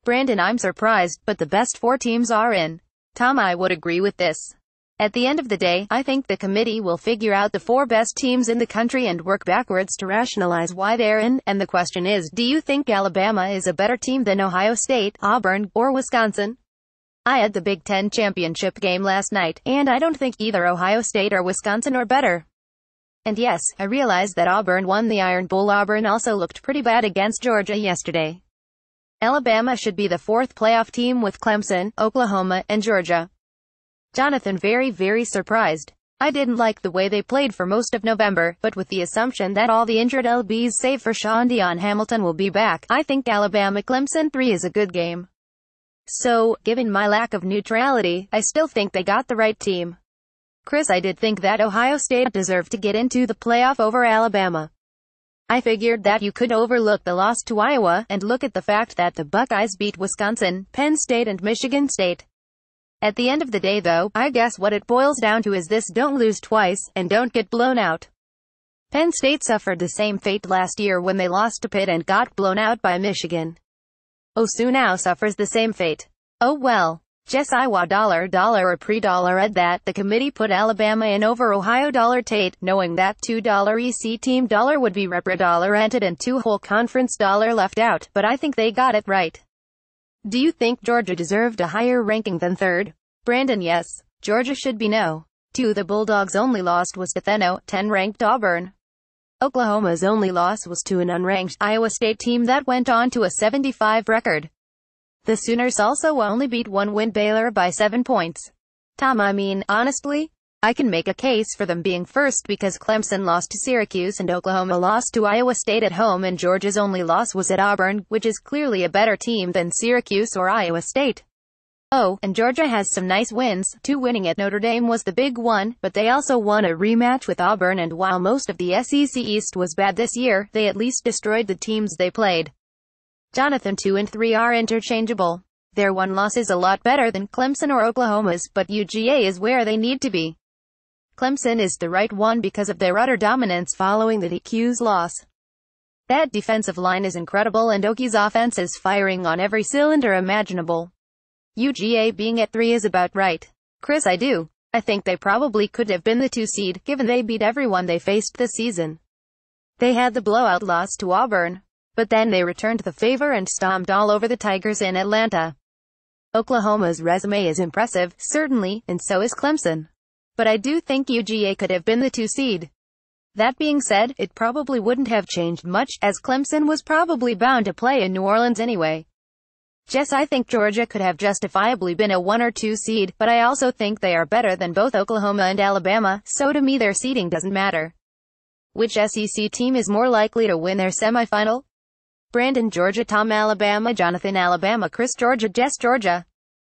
Brandon, I'm surprised, but the best 4 teams are in. Tom, I would agree with this. At the end of the day, I think the committee will figure out the 4 best teams in the country and work backwards to rationalize why they're in, and the question is, do you think Alabama is a better team than Ohio State, Auburn, or Wisconsin? I had the Big Ten championship game last night, and I don't think either Ohio State or Wisconsin are better. And yes, I realize that Auburn won the Iron Bowl. Auburn also looked pretty bad against Georgia yesterday. Alabama should be the 4th playoff team with Clemson, Oklahoma, and Georgia. Jonathan, very surprised. I didn't like the way they played for most of November, but with the assumption that all the injured LBs save for Sean Dion Hamilton will be back, I think Alabama-Clemson 3 is a good game. So, given my lack of neutrality, I still think they got the right team. Chris, I did think that Ohio State deserved to get into the playoff over Alabama. I figured that you could overlook the loss to Iowa, and look at the fact that the Buckeyes beat Wisconsin, Penn State and Michigan State. At the end of the day though, I guess what it boils down to is this: don't lose twice, and don't get blown out. Penn State suffered the same fate last year when they lost to Pitt and got blown out by Michigan. OSU now suffers the same fate. Oh well. Jess, Iowa $, or pre-dollar at that, the committee put Alabama in over Ohio $Tate, knowing that $2 EC team dollar would be repre-rented and 2 whole conference dollar left out, but I think they got it right. Do you think Georgia deserved a higher ranking than 3rd? Brandon, yes. Georgia should be no. 2. The Bulldogs' only loss was to 10-ranked Auburn. Oklahoma's only loss was to an unranked Iowa State team that went on to a 75 record. The Sooners also only beat 1-win Baylor by 7 points. Tom, I mean, honestly, I can make a case for them being first because Clemson lost to Syracuse and Oklahoma lost to Iowa State at home, and Georgia's only loss was at Auburn, which is clearly a better team than Syracuse or Iowa State. Oh, and Georgia has some nice wins, too. Winning at Notre Dame was the big one, but they also won a rematch with Auburn, and while most of the SEC East was bad this year, they at least destroyed the teams they played. Jonathan, 2 and 3 are interchangeable. Their 1 loss is a lot better than Clemson or Oklahoma's, but UGA is where they need to be. Clemson is the right one because of their utter dominance following the DQ's loss. That defensive line is incredible and Oki's offense is firing on every cylinder imaginable. UGA being at 3 is about right. Chris, I do. I think they probably could have been the 2 seed, given they beat everyone they faced this season. They had the blowout loss to Auburn, but then they returned the favor and stomped all over the Tigers in Atlanta. Oklahoma's resume is impressive, certainly, and so is Clemson. But I do think UGA could have been the 2 seed. That being said, it probably wouldn't have changed much, as Clemson was probably bound to play in New Orleans anyway. Jess, I think Georgia could have justifiably been a 1 or 2 seed, but I also think they are better than both Oklahoma and Alabama, so to me their seeding doesn't matter. Which SEC team is more likely to win their semifinal? Brandon, Georgia. Tom, Alabama. Jonathan, Alabama. Chris, Georgia. Jess, Georgia.